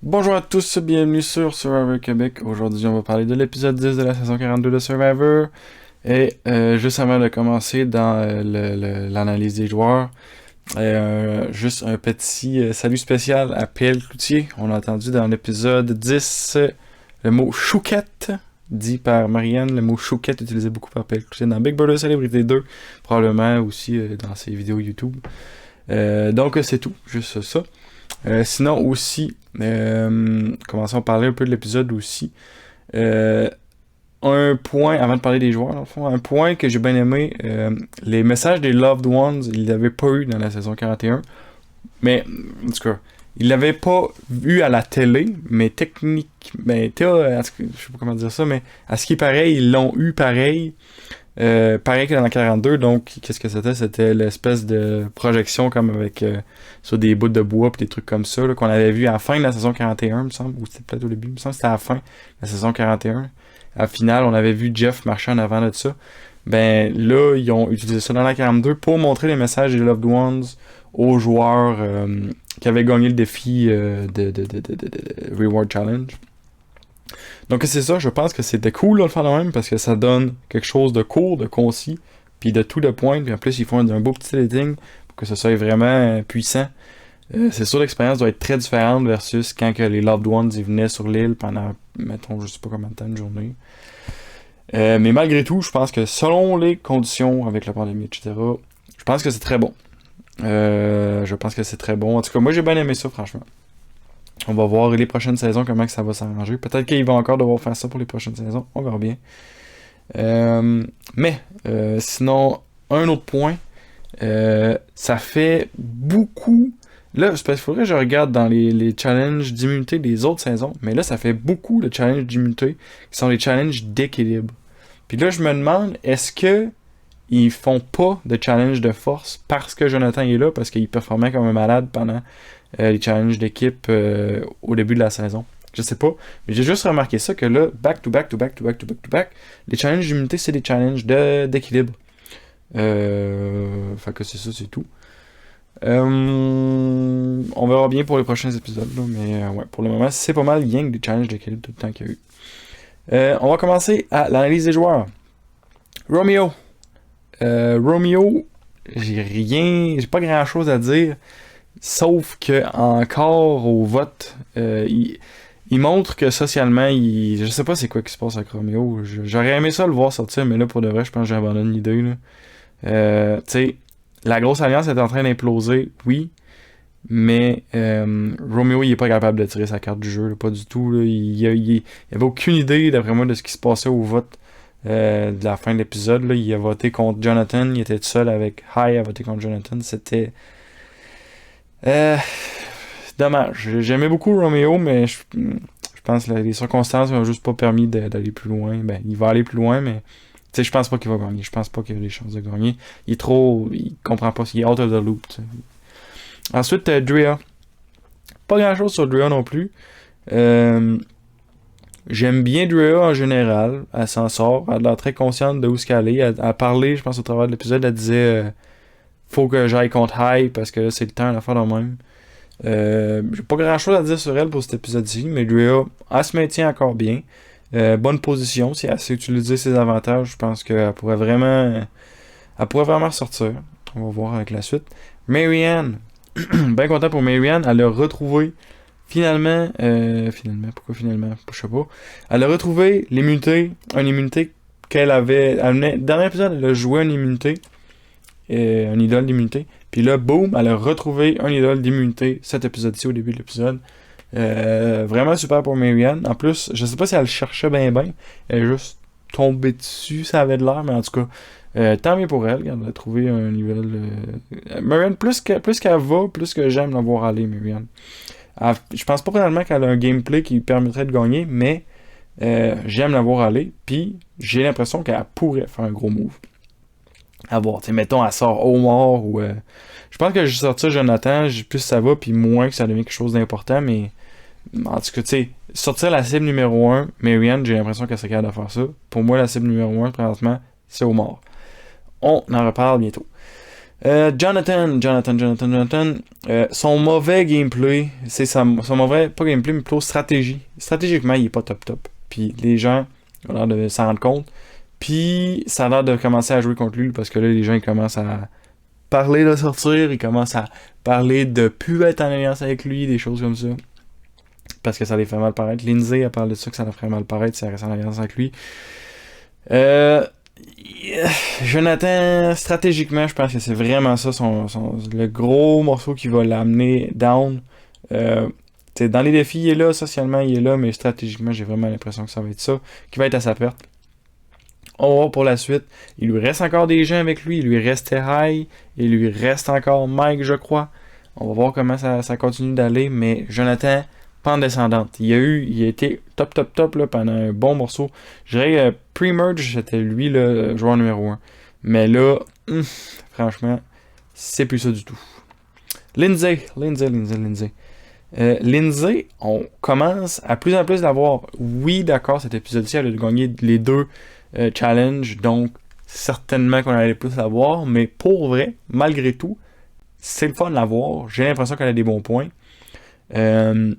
Bonjour à tous, bienvenue sur Survivor Québec. Aujourd'hui, on va parler de l'épisode 10 de la saison 42 de Survivor. Et juste avant de commencer dans l'analyse des joueurs, juste un petit salut spécial à PL Cloutier. On a entendu dans l'épisode 10 le mot chouquette, dit par Marianne. Le mot chouquette utilisé beaucoup par PL Cloutier dans Big Brother Celebrity 2, probablement aussi dans ses vidéos YouTube. Donc c'est tout, juste ça. Sinon aussi, commençons à parler un peu de l'épisode aussi. Un point, avant de parler des joueurs, dans le fond, un point que j'ai bien aimé, les messages des Loved Ones, ils l'avaient pas eu dans la saison 41. Mais, en tout cas, ils l'avaient pas eu à la télé, mais je sais pas comment dire ça, mais à ce qui paraît, ils l'ont eu pareil. Pareil que dans la 42, donc qu'est-ce que c'était? C'était l'espèce de projection comme avec sur des bouts de bois et des trucs comme ça là, qu'on avait vu à la fin de la saison 41, me semble, ou c'était peut-être au début, me semble que c'était à la fin de la saison 41. À la finale, on avait vu Jeff marcher en avant de ça. Ben là, ils ont utilisé ça dans la 42 pour montrer les messages des Loved Ones aux joueurs qui avaient gagné le défi de Reward Challenge. Donc c'est ça, je pense que c'était cool là, de le faire de même parce que ça donne quelque chose de court, de concis, puis de tout de point, puis en plus ils font un beau petit editing pour que ce soit vraiment puissant. C'est sûr l'expérience doit être très différente versus quand que les Loved Ones ils venaient sur l'île pendant, mettons, je sais pas combien de temps de journée. Mais malgré tout, je pense que selon les conditions avec la pandémie, etc., je pense que c'est très bon. Je pense que c'est très bon. En tout cas, moi j'ai bien aimé ça, franchement. On va voir les prochaines saisons comment que ça va s'arranger. Peut-être qu'ils vont encore devoir faire ça pour les prochaines saisons. On verra bien. Sinon, un autre point. Ça fait beaucoup... Là, c'est parce qu'il faudrait que je regarde dans les challenges d'immunité des autres saisons. Mais là, ça fait beaucoup de challenges d'immunité qui sont les challenges d'équilibre. Puis là, je me demande, est-ce que ils font pas de challenge de force parce que Jonathan est là, parce qu'il performait comme un malade pendant les challenges d'équipe au début de la saison. Je sais pas, mais j'ai juste remarqué ça que là, back to back, les challenges d'immunité, c'est des challenges d'équilibre. Fait que c'est ça, c'est tout. On verra bien pour les prochains épisodes, là, mais ouais, pour le moment, c'est pas mal rien que des challenges d'équilibre tout le temps qu'il y a eu. On va commencer à l'analyse des joueurs. Romeo, j'ai pas grand chose à dire, sauf que encore au vote, il montre que socialement, je sais pas c'est quoi qui se passe avec Romeo. J'aurais aimé ça le voir sortir, mais là pour de vrai, je pense que j'abandonne l'idée. Tu sais, la grosse alliance est en train d'imploser, oui, mais Romeo il est pas capable de tirer sa carte du jeu, là, pas du tout. Là. Il avait aucune idée, d'après moi, de ce qui se passait au vote. De la fin de l'épisode, là, il a voté contre Jonathan, il était tout seul avec Hai à voter contre Jonathan, c'était dommage. J'aimais beaucoup Romeo, mais je pense que les circonstances m'ont juste pas permis d'aller plus loin. Ben, il va aller plus loin, mais tu sais, je pense pas qu'il va gagner. Je pense pas qu'il a des chances de gagner. Il comprend pas, il est out of the loop. T'sais. Ensuite, Drea. Pas grand chose sur Drea non plus. J'aime bien Drea en général. Elle s'en sort. Elle a l'air très consciente de où ce qu'elle est. Elle a parlé, je pense, au travers de l'épisode. Elle disait faut que j'aille contre Hai parce que là, c'est le temps à faire de même. J'ai pas grand chose à dire sur elle pour cet épisode-ci, mais Drea, elle se maintient encore bien. Bonne position. Si elle sait utiliser ses avantages, je pense qu'elle pourrait vraiment. Elle pourrait vraiment ressortir. On va voir avec la suite. Marianne. Bien content pour Marianne. Elle a retrouvé. Finalement, pourquoi finalement? Je sais pas. Elle a retrouvé l'immunité, une immunité qu'elle avait. Dernier épisode, elle a joué une immunité, un idole d'immunité. Puis là, boum, elle a retrouvé un idole d'immunité cet épisode-ci au début de l'épisode. Vraiment super pour Marianne. En plus, je sais pas si elle le cherchait bien. Elle est juste tombée dessus, ça avait de l'air, mais en tout cas, tant mieux pour elle. Elle a trouvé un idole. Marianne, plus qu'elle va, plus que j'aime la voir aller, Marianne. Je pense pas réellement qu'elle a un gameplay qui permettrait de gagner, mais j'aime la voir aller, puis j'ai l'impression qu'elle pourrait faire un gros move. À voir, tu sais, mettons, elle sort Omar ou... je pense que je sortir Jonathan, plus ça va, puis moins que ça devient quelque chose d'important, mais en tout cas, tu sais, sortir la cible numéro 1, Marianne, j'ai l'impression qu'elle serait capable de faire ça. Pour moi, la cible numéro 1, présentement, c'est Omar. On en reparle bientôt. Jonathan. Son mauvais gameplay, son mauvais, pas gameplay, mais plutôt stratégie. Stratégiquement, il est pas top. Puis les gens ont l'air de s'en rendre compte. Puis ça a l'air de commencer à jouer contre lui parce que là, les gens ils commencent à parler de sortir, ils commencent à parler de plus être en alliance avec lui, des choses comme ça. Parce que ça les fait mal paraître. Lindsay, elle parle de ça, que ça leur ferait mal paraître si elle reste en alliance avec lui. Jonathan, stratégiquement, je pense que c'est vraiment ça le gros morceau qui va l'amener down. Dans les défis, il est là, socialement, il est là, mais stratégiquement, j'ai vraiment l'impression que ça va être ça, qui va être à sa perte. On va voir pour la suite. Il lui reste encore des gens avec lui, il lui restait High, il lui reste encore Mike, je crois. On va voir comment ça continue d'aller, mais Jonathan, pente descendante. Il a été top là, pendant un bon morceau. Je dirais pre-merge, c'était lui le joueur numéro 1. Mais là, franchement, c'est plus ça du tout. Lindsay. Lindsay, on commence à plus en plus l'avoir. Oui, d'accord, cet épisode-ci, elle a gagné les 2 challenges, donc certainement qu'on allait plus l'avoir, mais pour vrai, malgré tout, c'est le fun de l'avoir. J'ai l'impression qu'elle a des bons points. Il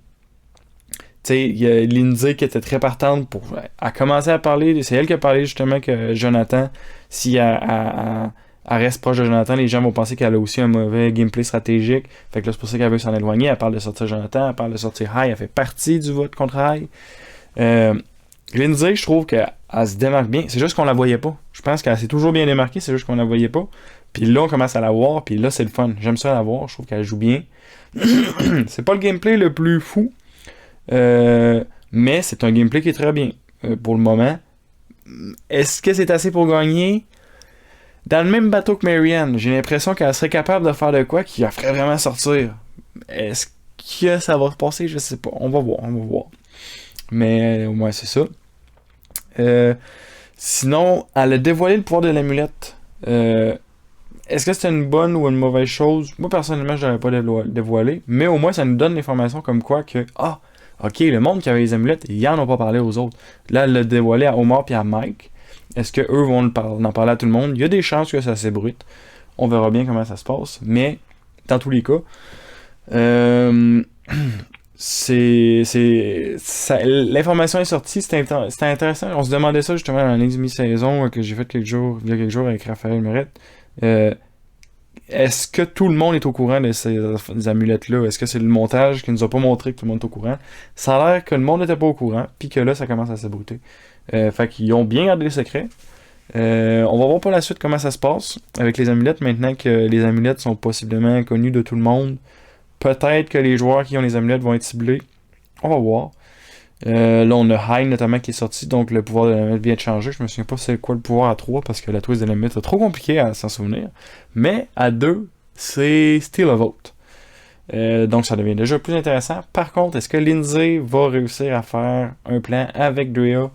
y a Lindsay qui était très partante pour. Elle commencé à parler. C'est elle qui a parlé justement que Jonathan, si elle reste proche de Jonathan, les gens vont penser qu'elle a aussi un mauvais gameplay stratégique. Fait que là, c'est pour ça qu'elle veut s'en éloigner. Elle parle de sortir Jonathan, elle parle de sortir High. Elle fait partie du vote contre High. Lindsay, je trouve qu'elle se démarque bien. C'est juste qu'on la voyait pas. Je pense qu'elle s'est toujours bien démarquée, c'est juste qu'on la voyait pas. Puis là, on commence à la voir, puis là, c'est le fun. J'aime ça la voir, je trouve qu'elle joue bien. C'est pas le gameplay le plus fou, mais c'est un gameplay qui est très bien pour le moment. Est-ce que c'est assez pour gagner? Dans le même bateau que Marianne, j'ai l'impression qu'elle serait capable de faire de quoi qui la ferait vraiment sortir. Est-ce que ça va se passer? Je sais pas. On va voir. Mais au moins, c'est ça. Sinon, elle a dévoilé le pouvoir de l'amulette. Est-ce que c'est une bonne ou une mauvaise chose? Moi, personnellement, je n'aurais pas dévoilé. Mais au moins, ça nous donne l'information comme quoi que, ok, le monde qui avait les amulettes, ils n'en ont pas parlé aux autres. Là, elle l'a dévoilé à Omar et à Mike. Est-ce qu'eux vont en parler à tout le monde? Il y a des chances que ça s'ébruite. On verra bien comment ça se passe. Mais, dans tous les cas, l'information est sortie, c'était intéressant. On se demandait ça justement dans l'année demi-saison que j'ai fait il y a quelques jours avec Raphaël Merette. Est-ce que tout le monde est au courant de ces amulettes-là? Est-ce que c'est le montage qui nous a pas montré que tout le monde est au courant? Ça a l'air que le monde n'était pas au courant, puis que là, ça commence à s'ébrouter. Fait qu'ils ont bien gardé le secret. On va voir pour la suite comment ça se passe avec les amulettes, maintenant que les amulettes sont possiblement connues de tout le monde. Peut-être que les joueurs qui ont les amulettes vont être ciblés. On va voir. Là, on a High notamment qui est sorti, donc le pouvoir de l'amulette vient de changer. Je me souviens pas c'est quoi le pouvoir à 3 parce que la twist de l'amulette est trop compliqué à s'en souvenir. Mais à 2, c'est Steal a Vote. Donc ça devient déjà plus intéressant. Par contre, est-ce que Lindsay va réussir à faire un plan avec Drea?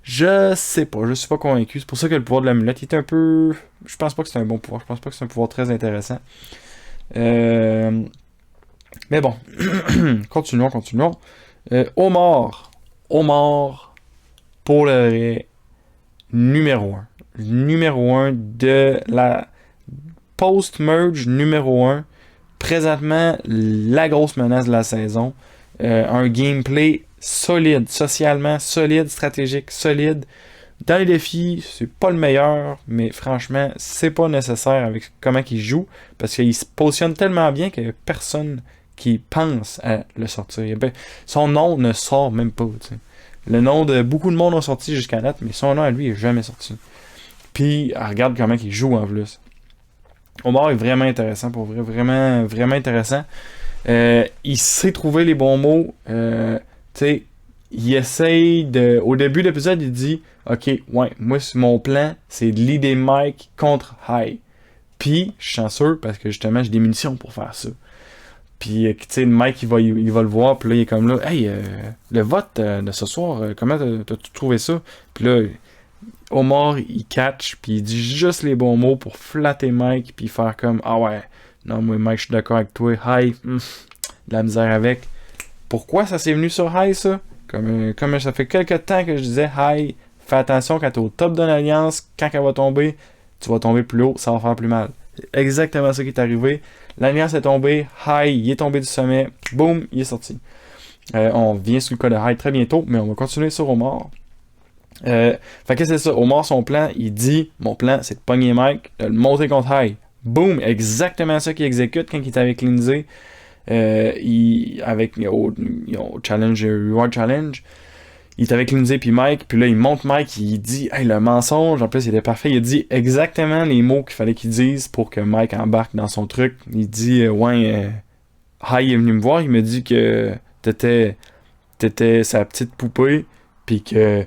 Je sais pas, je suis pas convaincu. C'est pour ça que le pouvoir de l'amulette est un peu. Je pense pas que c'est un bon pouvoir. Je pense pas que c'est un pouvoir très intéressant. Mais bon, continuons. Omar, pour le numéro 1. Numéro 1 de la post-merge numéro 1. Présentement, la grosse menace de la saison. Un gameplay solide, socialement solide, stratégique solide. Dans les défis, c'est pas le meilleur, mais franchement, c'est pas nécessaire avec comment il joue, parce qu'il se positionne tellement bien qu'il y a personne qui pense à le sortir. Son nom ne sort même pas. T'sais. Le nom de beaucoup de monde ont sorti jusqu'à date, mais son nom à lui est jamais sorti. Puis, regarde comment il joue en plus. Omar est vraiment intéressant, pour vrai, vraiment, vraiment intéressant. Il sait trouver les bons mots. Il essaye de. Au début de l'épisode, il dit ok, ouais, moi, mon plan, c'est de leader Mike contre High. Puis, je suis chanceux parce que justement, j'ai des munitions pour faire ça. Puis, tu sais, Mike, il va le voir, puis là, il est comme là, hey, le vote de ce soir, comment t'as-tu trouvé ça? Puis là, Omar, il catch, puis il dit juste les bons mots pour flatter Mike, puis faire comme, ah ouais, non, moi, Mike, je suis d'accord avec toi, High, de la misère avec. Pourquoi ça s'est venu sur High, ça? Comme ça fait quelques temps que je disais, High, fais attention quand t'es au top d'une alliance, quand elle va tomber, tu vas tomber plus haut, ça va faire plus mal. exactement ça qui est arrivé. L'alliance est tombée, Hai, il est tombé du sommet, boum, il est sorti. On vient sur le cas de Hai très bientôt, mais on va continuer sur Omar. Fait que c'est ça, Omar, son plan, il dit, mon plan, c'est de pogner Mike, de le monter contre Hai. Boum, exactement ça qu'il exécute quand il est avec Lindsay. Avec au challenge, Reward Challenge. Il est avec Lindsay puis Mike, puis là il monte Mike, il dit hey, le mensonge, en plus il était parfait, il a dit exactement les mots qu'il fallait qu'il dise pour que Mike embarque dans son truc. Il dit Hi est venu me voir, il me dit que t'étais sa petite poupée, puis que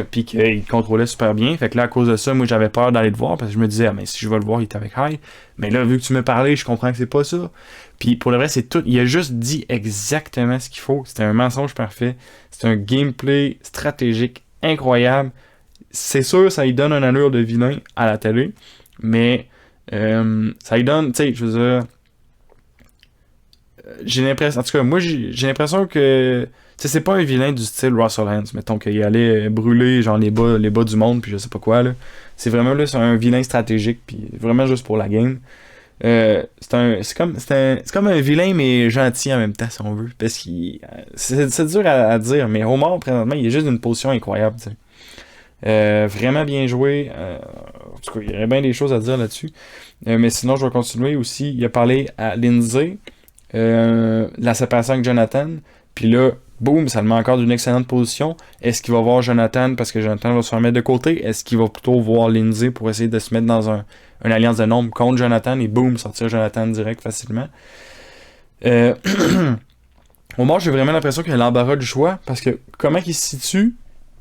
puis qu'il te contrôlait super bien. Fait que là, à cause de ça, moi j'avais peur d'aller te voir parce que je me disais, ah, mais si je vais le voir, il est avec Hi. Mais là, vu que tu me parlais, je comprends que c'est pas ça. Puis pour le vrai, c'est tout. Il a juste dit exactement ce qu'il faut. C'était un mensonge parfait. C'est un gameplay stratégique incroyable. C'est sûr, ça lui donne une allure de vilain à la télé. Mais ça lui donne, tu sais, je veux dire. J'ai l'impression. En tout cas, moi, j'ai l'impression que. Tu sais, c'est pas un vilain du style Russell Hans, mettons qu'il allait brûler genre les bas du monde, puis je sais pas quoi, là. C'est vraiment là, c'est un vilain stratégique, puis vraiment juste pour la game. C'est comme un vilain, mais gentil en même temps, si on veut. Parce qu'il. C'est dur à dire, mais Omar, présentement, il est juste d'une position incroyable, tu sais. Vraiment bien joué. En tout cas, il y aurait bien des choses à dire là-dessus. Mais sinon, je vais continuer aussi. Il a parlé à Lindsay, la séparation avec Jonathan, puis là, boum, ça le met encore d'une excellente position. Est-ce qu'il va voir Jonathan parce que Jonathan va se remettre de côté? Est-ce qu'il va plutôt voir Lindsay pour essayer de se mettre dans une alliance de nombre contre Jonathan et boum, sortir Jonathan direct facilement? Omar, j'ai vraiment l'impression qu'il a l'embarras du choix parce que comment il se situe?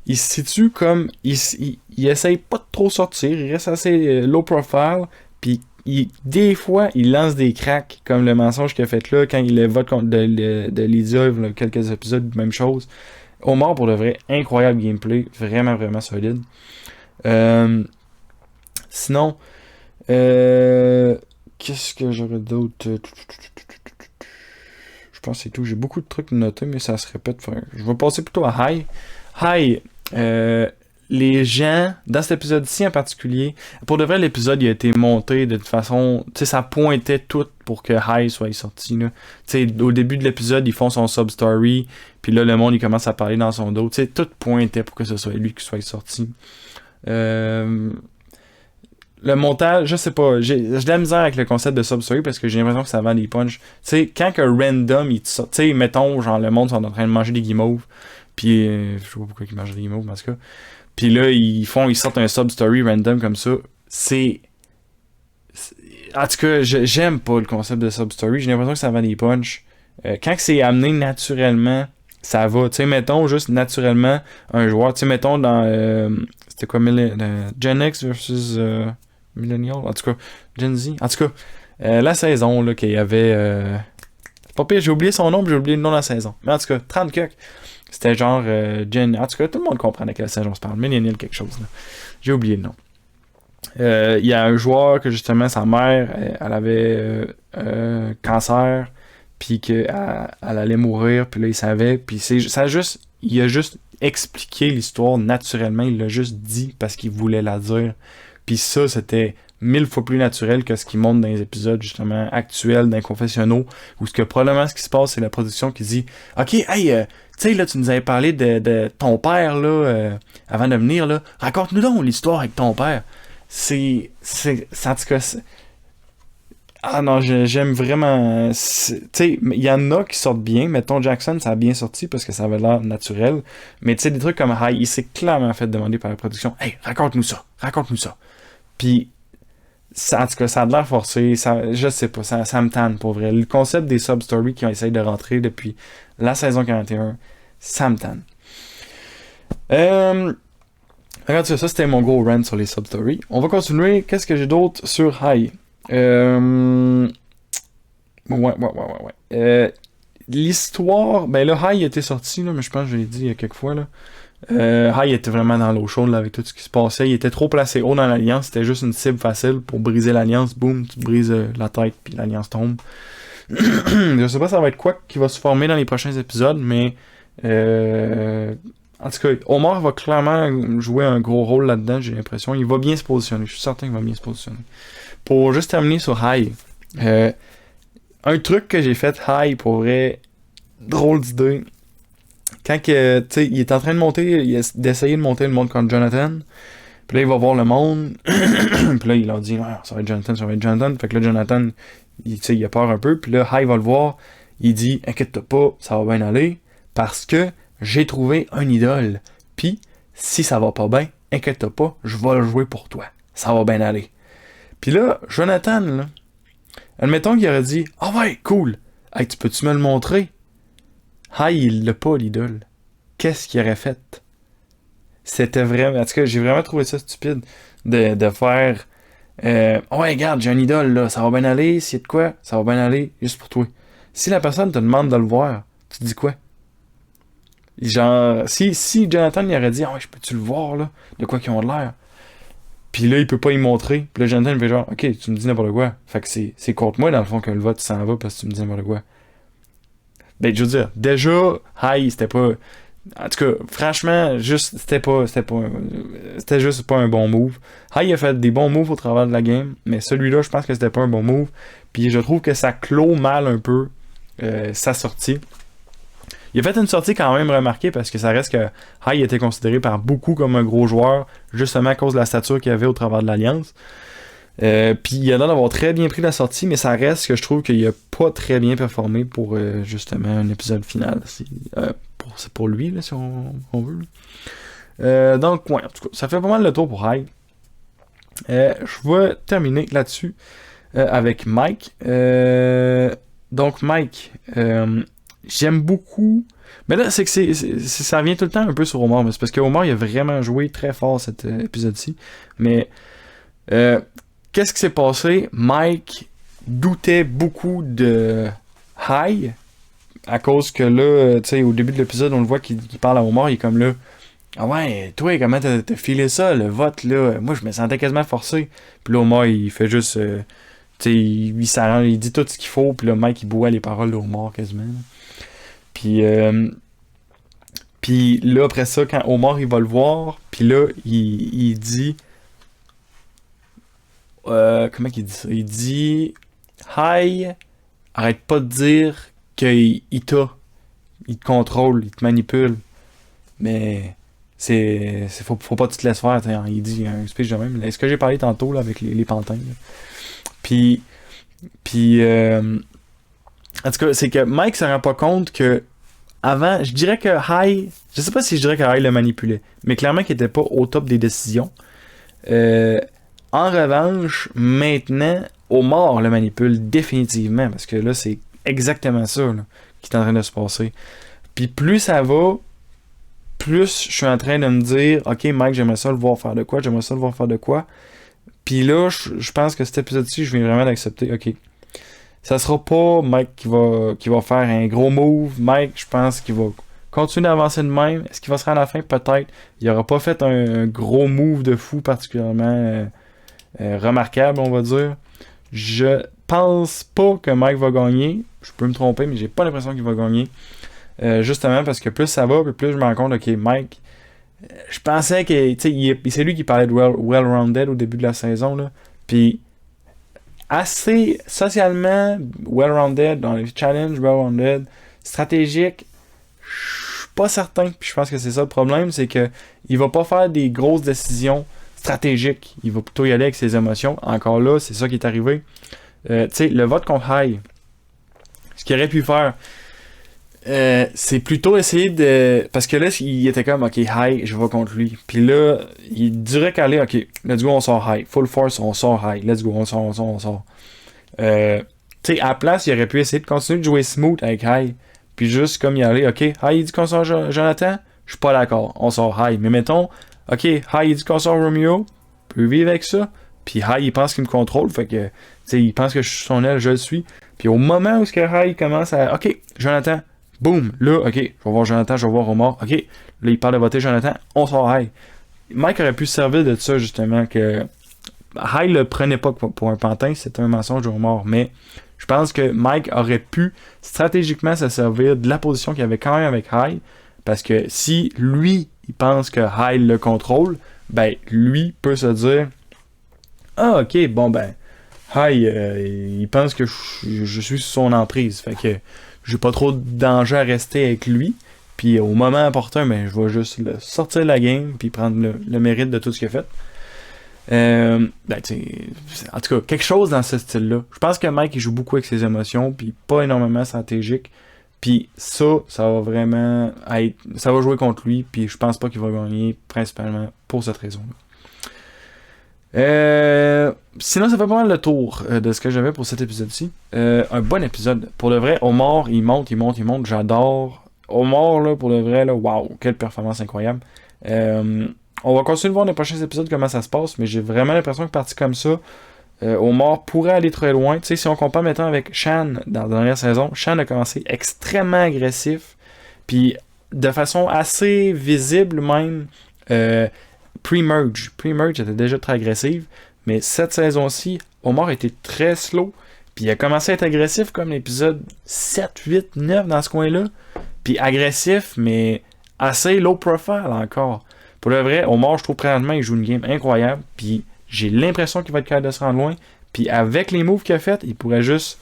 Il se situe comme. Il essaye pas de trop sortir, il reste assez low profile, puis des fois, il lance des cracks, comme le mensonge qu'il a fait là, quand il vote contre de Lydia, il y a quelques épisodes, même chose. Omar, pour de vrai, incroyable gameplay, vraiment, vraiment solide. Sinon, qu'est-ce que j'aurais d'autre? Je pense que c'est tout. J'ai beaucoup de trucs notés, mais ça se répète. Enfin, je vais passer plutôt à Hi. Hi, les gens, dans cet épisode-ci en particulier, pour de vrai, l'épisode il a été monté de toute façon, tu sais, ça pointait tout pour que Hi soit sorti, là. Tu sais, au début de l'épisode, ils font son sub-story, puis là, le monde, il commence à parler dans son dos. Tu sais, tout pointait pour que ce soit lui qui soit sorti. Le montage, je sais pas, j'ai de la misère avec le concept de sub-story parce que j'ai l'impression que ça vend des punchs. Tu sais, quand que random, il te sort, tu sais, mettons, genre, le monde sont en train de manger des guimauves, puis je sais pas pourquoi ils mangent des guimauves, mais en tout cas. Puis là, ils sortent un sub-story random comme ça. En tout cas, j'aime pas le concept de sub-story. J'ai l'impression que ça vend des punchs. Quand c'est amené naturellement, ça va. Tu sais, mettons juste naturellement un joueur. Tu sais, mettons dans. C'était quoi, Gen X versus Millennial? En tout cas, Gen Z. En tout cas, la saison, là, qu'il y avait. C'est pas pire, j'ai oublié son nom, mais j'ai oublié le nom de la saison. Mais en tout cas, 30 cucks. C'était genre En tout cas, tout le monde comprend de quelle saison on se parle. Millennial quelque chose, là. J'ai oublié le nom. Il y a un joueur que justement sa mère elle avait cancer, puis qu'elle allait mourir, puis là il savait, puis il a juste expliqué l'histoire naturellement, il l'a juste dit parce qu'il voulait la dire, puis ça c'était 1000 fois plus naturel que ce qui montre dans les épisodes justement actuels d'un confessionnaux, où probablement ce qui se passe c'est la production qui dit ok, hey, tu sais là tu nous avais parlé de ton père là avant de venir là, raconte-nous donc l'histoire avec ton père. En tout cas, ah non, j'aime vraiment. Tu sais, il y en a qui sortent bien. Mettons, Jackson, ça a bien sorti parce que ça avait l'air naturel. Mais tu sais, des trucs comme Hi, il s'est clairement fait demander par la production hey, raconte-nous ça. Puis, en tout cas, ça a l'air forcé. Je sais pas, ça me tanne pour vrai. Le concept des sub-stories qui ont essayé de rentrer depuis la saison 41, ça me tanne. Regarde ça, c'était mon gros rant sur les sub-stories. On va continuer. Qu'est-ce que j'ai d'autre sur Hi? Ouais. L'histoire, ben là, Hi était sorti, là, mais je pense que je l'ai dit il y a quelques fois. Là. Hi était vraiment dans l'eau chaude là, avec tout ce qui se passait. Il était trop placé haut dans l'alliance. C'était juste une cible facile pour briser l'alliance. Boum, tu brises la tête, puis l'alliance tombe. Je sais pas ça va être quoi qui va se former dans les prochains épisodes, mais en tout cas, Omar va clairement jouer un gros rôle là-dedans, j'ai l'impression. Il va bien se positionner, je suis certain qu'il va bien se positionner. pour juste terminer sur High, un truc que j'ai fait High pour vrai, drôle d'idée. Quand que, tu sais, il est en train de monter, d'essayer de monter le monde contre Jonathan. Puis là, il va voir le monde. Puis là, il leur dit, ah, ça va être Jonathan, ça va être Jonathan. Fait que là, Jonathan, il a peur un peu. Puis là, High va le voir. Il dit, inquiète-toi pas, ça va bien aller. Parce que j'ai trouvé un idole. Puis, si ça va pas bien, inquiète-toi pas, je vais le jouer pour toi. Ça va bien aller. Puis là, Jonathan, là, admettons qu'il aurait dit, ah ouais, cool. Hey, tu peux-tu me le montrer? High, il l'a pas, l'idole. Qu'est-ce qu'il aurait fait? C'était vraiment... En tout cas, j'ai vraiment trouvé ça stupide de faire... ouais, regarde, j'ai un idole, là. Ça va bien aller. S'il y a de quoi, ça va bien aller juste pour toi. Si la personne te demande de le voir, tu dis quoi? Genre, si Jonathan il aurait dit, ah ouais, je peux-tu le voir, là? De quoi qu'ils ont de l'air? Puis là, il peut pas y montrer. Puis là, Jonathan, il fait genre, ok, tu me dis n'importe quoi. Fait que c'est contre moi, dans le fond, que le vote s'en va parce que tu me dis n'importe quoi. Ben, je veux dire, déjà, High, c'était pas... En tout cas, franchement, juste, c'était juste pas un bon move. High a fait des bons moves au travers de la game, mais celui-là, je pense que c'était pas un bon move. Puis je trouve que ça clôt mal un peu sa sortie. Il a fait une sortie quand même remarquée parce que ça reste que High était considéré par beaucoup comme un gros joueur, justement à cause de la stature qu'il avait au travers de l'Alliance. Puis il a l'air d'avoir très bien pris la sortie, mais ça reste que je trouve qu'il a pas très bien performé pour justement un épisode final. C'est pour lui, là, si on veut. Donc, ouais, en tout cas, ça fait pas mal le tour pour High. Je vais terminer là-dessus avec Mike. Donc, Mike, j'aime beaucoup. Mais là, c'est que ça vient tout le temps un peu sur Omar, mais c'est parce que Omar il a vraiment joué très fort cet épisode-ci. Mais qu'est-ce qui s'est passé? Mike doutait beaucoup de High. À cause que là, tu sais, au début de l'épisode, on le voit qu'il parle à Omar, il est comme là. Ah ouais, toi, comment t'as filé ça, le vote, là? Moi, je me sentais quasiment forcé. Puis là, Omar, il fait juste. Tu sais, il s'arrange, il dit tout ce qu'il faut, puis là, Mike, il boit les paroles d'Omar quasiment. Puis là, après ça, quand Omar, il va le voir, puis là, il dit. Comment qu'il dit ça? Il dit. Hi, arrête pas de dire qu'il te contrôle, il te manipule. Mais faut pas que tu te laisses faire. Il dit un speech de même. Est-ce que j'ai parlé tantôt là, avec les pantins? Là? Puis en tout cas, c'est que Mike se rend pas compte que avant, je dirais que High, je sais pas si je dirais que High le manipulait, mais clairement qu'il était pas au top des décisions. En revanche, maintenant, Omar le manipule définitivement, parce que là, c'est exactement ça là, qui est en train de se passer. Puis plus ça va, plus je suis en train de me dire, ok Mike, j'aimerais ça le voir faire de quoi. Puis là, je pense que cet épisode-ci, je viens vraiment d'accepter, ok. Ça sera pas Mike qui va faire un gros move. Mike, je pense qu'il va continuer d'avancer de même. Est-ce qu'il va se rendre à la fin? Peut-être. Il aura pas fait un gros move de fou particulièrement remarquable, on va dire. Je pense pas que Mike va gagner. Je peux me tromper, mais j'ai pas l'impression qu'il va gagner. Justement parce que plus ça va, plus je me rends compte, ok, Mike, je pensais que, tu sais, c'est lui qui parlait de well-rounded au début de la saison, là. Puis, assez socialement well-rounded, dans les challenges well-rounded, stratégique, je suis pas certain. Puis je pense que c'est ça le problème, c'est que il va pas faire des grosses décisions stratégiques. Il va plutôt y aller avec ses émotions. Encore là, c'est ça qui est arrivé. Tu sais, le vote contre High, ce qu'il aurait pu faire, c'est plutôt essayer de... Parce que là, il était comme, ok, High, je vais contre lui. Puis là, il dirait qu'aller, ok, let's go, on sort High. Full force, on sort High. Let's go, on sort. Tu sais, à la place, il aurait pu essayer de continuer de jouer smooth avec High. Puis juste comme y aller, ok, High, il dit qu'on sort Jonathan. Je suis pas d'accord, on sort High. Mais mettons, ok, High, il dit qu'on sort Romeo. Peut vivre avec ça. Puis High, il pense qu'il me contrôle. Fait que, tu sais, il pense que je suis son aile, je le suis. Puis au moment où High commence à, ok, Jonathan. Boum, là, ok, je vais voir Jonathan, je vais voir Omar, ok, là, il parle de voter Jonathan, on sort High. Mike aurait pu se servir de ça, justement, que High le prenait pas pour un pantin, c'était un mensonge de Omar, mais je pense que Mike aurait pu stratégiquement se servir de la position qu'il avait quand même avec High, parce que si lui, il pense que High le contrôle, ben, lui peut se dire, ah, ok, bon, ben, Hi, il pense que je suis sous son emprise. Fait que j'ai pas trop de danger à rester avec lui. Puis au moment opportun, ben, je vais juste le sortir de la game puis prendre le mérite de tout ce qu'il a fait. Ben, en tout cas, quelque chose dans ce style-là. Je pense que Mike, il joue beaucoup avec ses émotions, puis pas énormément stratégique. Puis ça va vraiment être... Ça va jouer contre lui, puis je pense pas qu'il va gagner, principalement pour cette raison-là. Sinon, ça fait pas mal le tour de ce que j'avais pour cet épisode-ci. Un bon épisode. Pour le vrai, Omar, il monte. J'adore. Omar, là, pour le vrai, là, waouh, quelle performance incroyable. On va continuer de voir dans les prochains épisodes comment ça se passe, mais j'ai vraiment l'impression que parti comme ça, Omar pourrait aller très loin. Tu sais, si on compare maintenant avec Shan dans la dernière saison, Shan a commencé extrêmement agressif, puis de façon assez visible même. Pre-merge. Pre-merge était déjà très agressive, mais cette saison-ci, Omar était très slow, puis il a commencé à être agressif comme l'épisode 7, 8, 9 dans ce coin-là, puis agressif, mais assez low profile encore. Pour le vrai, Omar, je trouve présentement, il joue une game incroyable, puis j'ai l'impression qu'il va être capable de se rendre loin, puis avec les moves qu'il a fait, il pourrait juste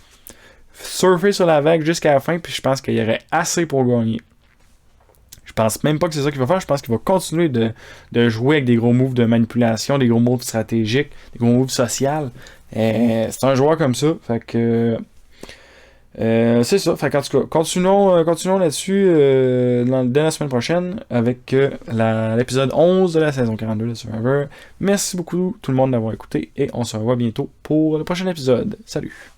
surfer sur la vague jusqu'à la fin, puis je pense qu'il y aurait assez pour gagner. Je pense même pas que c'est ça qu'il va faire. Je pense qu'il va continuer de jouer avec des gros moves de manipulation, des gros moves stratégiques, des gros moves sociaux. C'est un joueur comme ça. Fait que c'est ça. Fait qu'en tout cas, continuons là-dessus dès la semaine prochaine avec l'épisode 11 de la saison 42 de Survivor. Merci beaucoup tout le monde d'avoir écouté et on se revoit bientôt pour le prochain épisode. Salut!